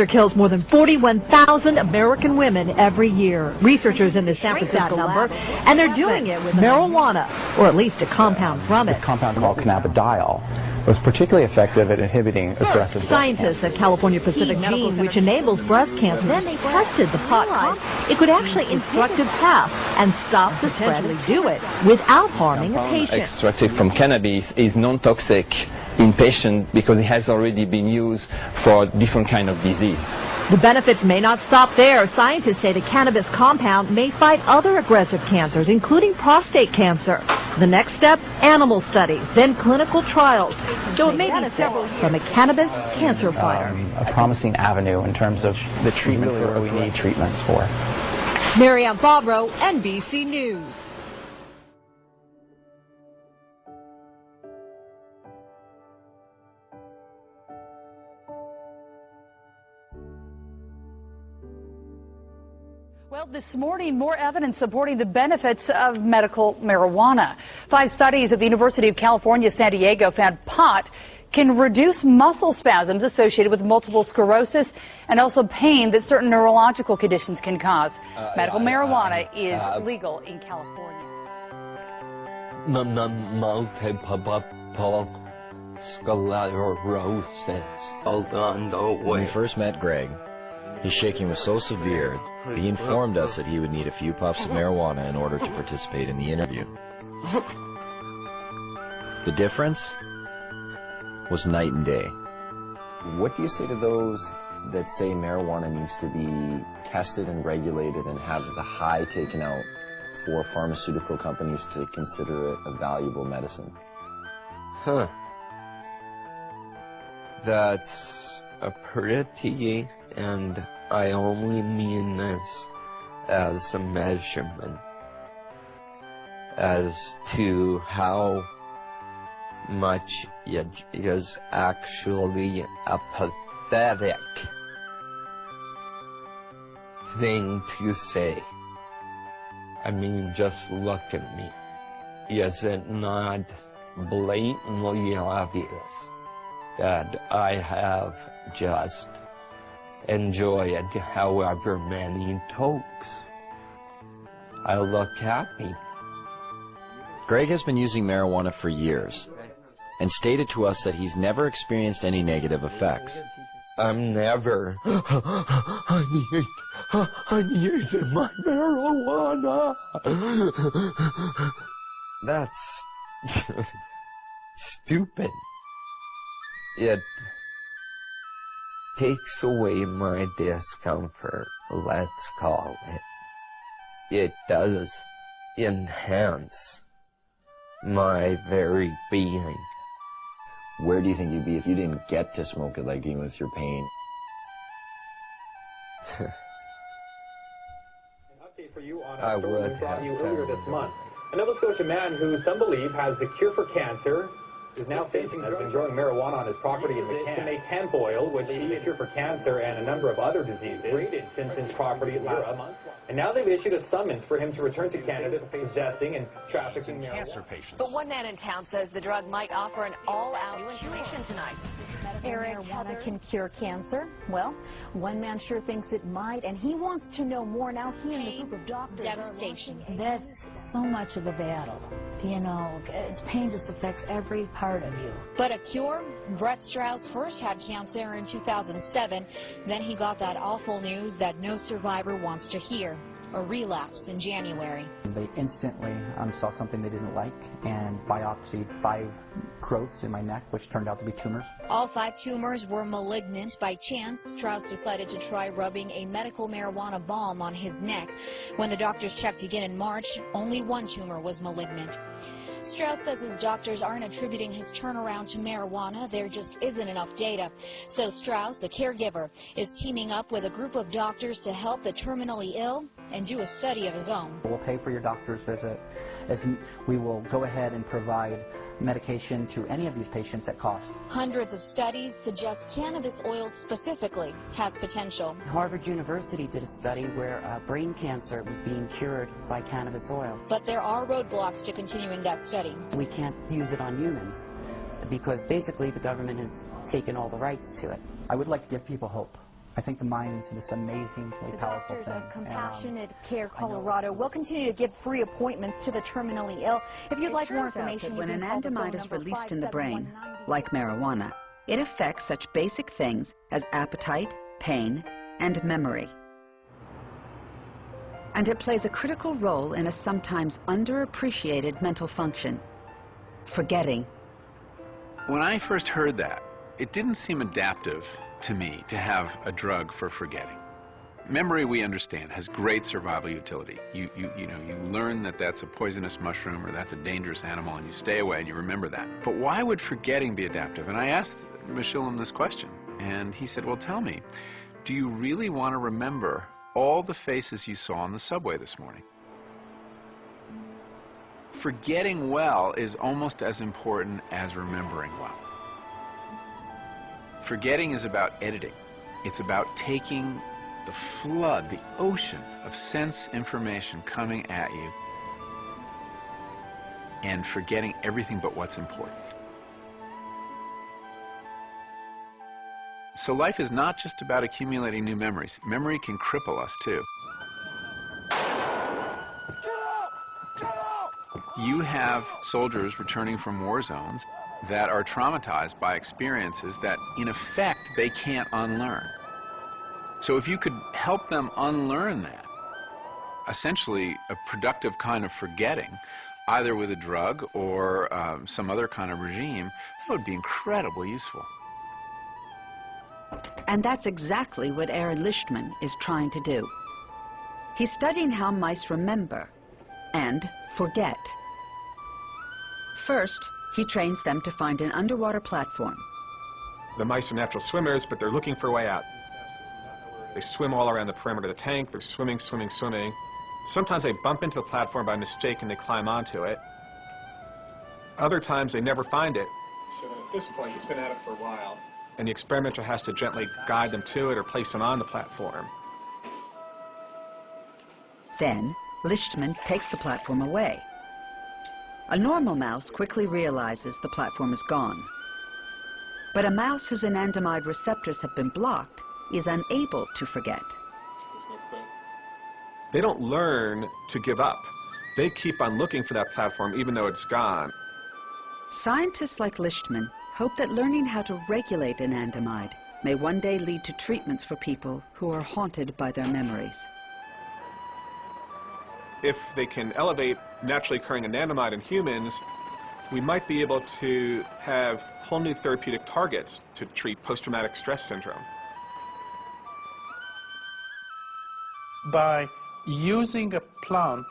Kills more than 41,000 American women every year. Researchers in the San Francisco lab, and they're doing it with marijuana, or at least a compound from it. This compound called cannabidiol was particularly effective at inhibiting aggressive breast Scientists at California Pacific Gene, which enables breast cancer, then they tested the pot. It could actually instruct a path and stop the spread and do it without harming a patient. Extracted from cannabis is non-toxic in patients because it has already been used for different kind of disease. The benefits may not stop there. Scientists say the cannabis compound may fight other aggressive cancers, including prostate cancer. The next step, animal studies, then clinical trials. So it may be several from a cannabis cancer fighter. A promising avenue in terms of the treatment for what we need treatments for. Marianne Favreau, NBC News. Well, this morning, more evidence supporting the benefits of medical marijuana. 5 studies at the University of California, San Diego found pot can reduce muscle spasms associated with multiple sclerosis and also pain that certain neurological conditions can cause. Medical marijuana is legal in California. Multiple sclerosis. When we first met Greg, his shaking was so severe, he informed us that he would need a few puffs of marijuana in order to participate in the interview. The difference was night and day. What do you say to those that say marijuana needs to be tested and regulated and have the high taken out for pharmaceutical companies to consider it a valuable medicine? That's a pretty, and I only mean this as a measurement as to how much it is actually a pathetic thing to say. I mean, just look at me. Is it not blatantly obvious that I have just enjoyed however many tokes? I look happy. Greg has been using marijuana for years and stated to us that he's never experienced any negative effects. I'm never. I need my marijuana. That's stupid. It takes away my discomfort, let's call it. It does enhance my very being. Where do you think you'd be if you didn't get to smoke it, like even with your pain? An update for you on I a story we brought you earlier this month. A Nova Scotia man who some believe has the cure for cancer is now facing has been growing marijuana on his property in McCann to make hemp oil, which is a cure for cancer and a number of other diseases. Raided Simpson's property last month, and now they've issued a summons for him to return to Canada for possessing and trafficking cancer patients. But one man in town says the drug might offer an all-out new information tonight. Marijuana can cure cancer. Well, one man sure thinks it might, and he wants to know more now. He and the group of doctors. Devastation. That's so much of a battle. You know, pain just affects every part of you. But a cure? Brett Strauss first had cancer in 2007. Then he got that awful news that no survivor wants to hear. A relapse in January. They instantly saw something they didn't like and biopsied 5 growths in my neck, which turned out to be tumors. All 5 tumors were malignant. By chance, Strauss decided to try rubbing a medical marijuana balm on his neck. When the doctors checked again in March, only 1 tumor was malignant. Strauss says his doctors aren't attributing his turnaround to marijuana. There just isn't enough data. So Strauss, a caregiver, is teaming up with a group of doctors to help the terminally ill and do a study of his own. We'll pay for your doctor's visit. We will go ahead and provide medication to any of these patients at cost. Hundreds of studies suggest cannabis oil specifically has potential. Harvard University did a study where brain cancer was being cured by cannabis oil. But there are roadblocks to continuing that study. We can't use it on humans because basically the government has taken all the rights to it. I would like to give people hope. I think the mind's this amazingly powerful thing. Doctors of Compassionate Care Colorado will continue to give free appointments to the terminally ill. If you'd like more information, when anandamide is released in the brain, like marijuana, it affects such basic things as appetite, pain, and memory. And it plays a critical role in a sometimes underappreciated mental function, forgetting. When I first heard that, it didn't seem adaptive to me to have a drug for forgetting. Memory, we understand, has great survival utility. You learn that that's a poisonous mushroom or that's a dangerous animal and you stay away and you remember that. But why would forgetting be adaptive? And I asked Mishillam this question, and he said, well, tell me, do you really want to remember all the faces you saw on the subway this morning? Forgetting well is almost as important as remembering well. Forgetting is about editing. It's about taking the flood, the ocean of sense information coming at you and forgetting everything but what's important. So life is not just about accumulating new memories. Memory can cripple us too. You have soldiers returning from war zones that are traumatized by experiences that, in effect, they can't unlearn. So if you could help them unlearn that, essentially a productive kind of forgetting, either with a drug or some other kind of regime, that would be incredibly useful. And that's exactly what Aaron Lichtman is trying to do. He's studying how mice remember and forget. First, he trains them to find an underwater platform. The mice are natural swimmers, but they're looking for a way out. They swim all around the perimeter of the tank. They're swimming, swimming, swimming. Sometimes they bump into the platform by mistake and they climb onto it. Other times they never find it. So at this point, he's been at it for a while. And the experimenter has to gently guide them to it or place them on the platform. Then, Lichtman takes the platform away. A normal mouse quickly realizes the platform is gone. But a mouse whose anandamide receptors have been blocked is unable to forget. They don't learn to give up. They keep on looking for that platform even though it's gone. Scientists like Lichtman hope that learning how to regulate anandamide may one day lead to treatments for people who are haunted by their memories. If they can elevate naturally occurring anandamide in humans, we might be able to have whole new therapeutic targets to treat post-traumatic stress syndrome. By using a plant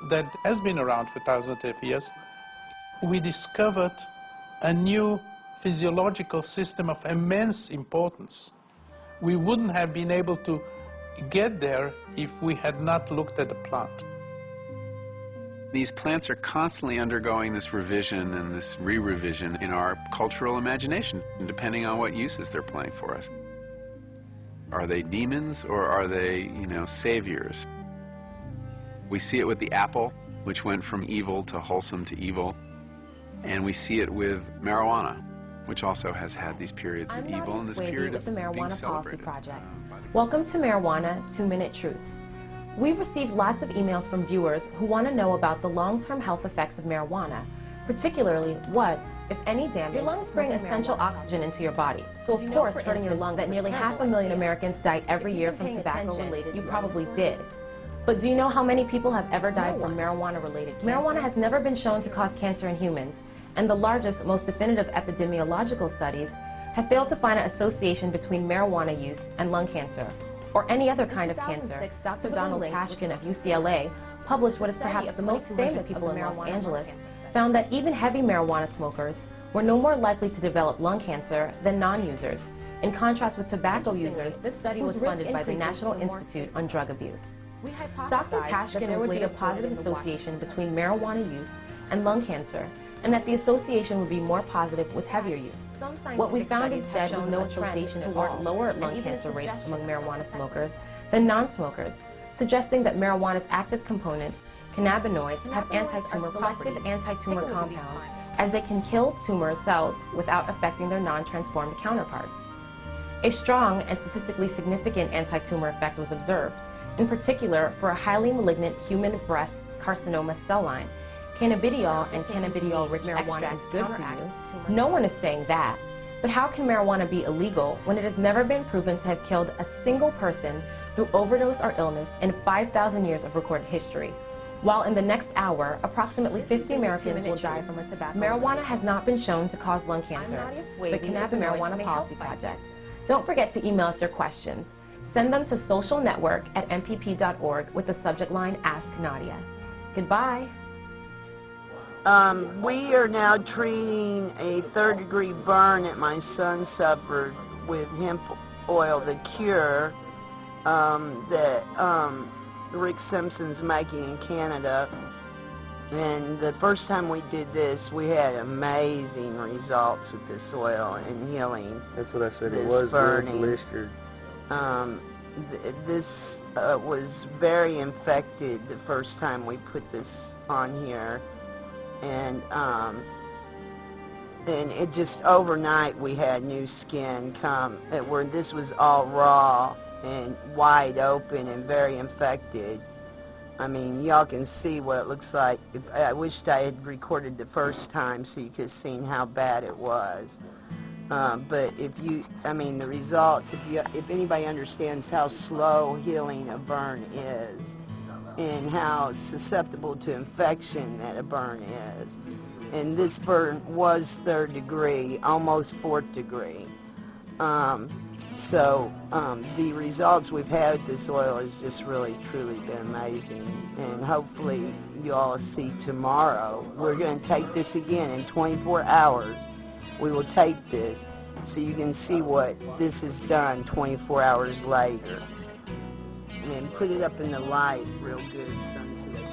that has been around for thousands of years, we discovered a new physiological system of immense importance. We wouldn't have been able to get there if we had not looked at the plant. These plants are constantly undergoing this revision and this re-revision in our cultural imagination, depending on what uses they're playing for us. Are they demons or are they, saviors? We see it with the apple, which went from evil to wholesome to evil. And we see it with marijuana, which also has had these periods of evil and this period of the Marijuana being Policy celebrated. Project. Welcome to Marijuana 2-Minute Truths. We've received lots of emails from viewers who want to know about the long-term health effects of marijuana, particularly what, if any, damage. Your lungs bring essential oxygen into your body, so of course hurting your lungs that nearly 500,000 Americans die every year from tobacco-related. You probably did. But do you know how many people have ever died from marijuana-related cancer? Marijuana has never been shown to cause cancer in humans, and the largest, most definitive epidemiological studies have failed to find an association between marijuana use and lung cancer, or any other kind of cancer. Dr. Donald Tashkin of UCLA published what is perhaps the most famous people in Los Angeles, found that even heavy marijuana smokers were no more likely to develop lung cancer than non-users. In contrast with tobacco users, this study was funded by the National Institute on Drug Abuse. Dr. Tashkin has laid a positive association between marijuana use and lung cancer, and that the association would be more positive with heavier use. What we found instead was no association toward lower lung cancer rates among marijuana smokers than non-smokers, suggesting that marijuana's active components, cannabinoids, have anti-tumor properties, anti-tumor compounds, as they can kill tumor cells without affecting their non-transformed counterparts. A strong and statistically significant anti-tumor effect was observed, in particular for a highly malignant human breast carcinoma cell line. Cannabidiol and cannabidiol-rich marijuana is good for you. No one is saying that. But how can marijuana be illegal when it has never been proven to have killed a single person through overdose or illness in 5,000 years of recorded history? While in the next hour, approximately 50 Americans will die from a tobacco. Marijuana has not been shown to cause lung cancer. The Cannabis Marijuana Policy Project. Don't forget to email us your questions. Send them to socialnetwork@mpp.org with the subject line Ask Nadia. Goodbye. We are now treating a third-degree burn that my son suffered with hemp oil, the cure that Rick Simpson's making in Canada. And the first time we did this, we had amazing results with this oil and healing. That's what I said. It was burning. Blistered. This was very infected the first time we put this on here. And it just overnight we had new skin come where this was all raw and wide open and very infected. I mean, y'all can see what it looks like. I wished I had recorded the first time so you could have seen how bad it was. But the results, if anybody understands how slow healing a burn is, and how susceptible to infection that a burn is. And this burn was 3rd degree, almost 4th degree. The results we've had with this oil has just really, truly been amazing. And hopefully you all see tomorrow. We're going to take this again in 24 hours. We will take this so you can see what this has done 24 hours later. And put it up in the light real good, sunset.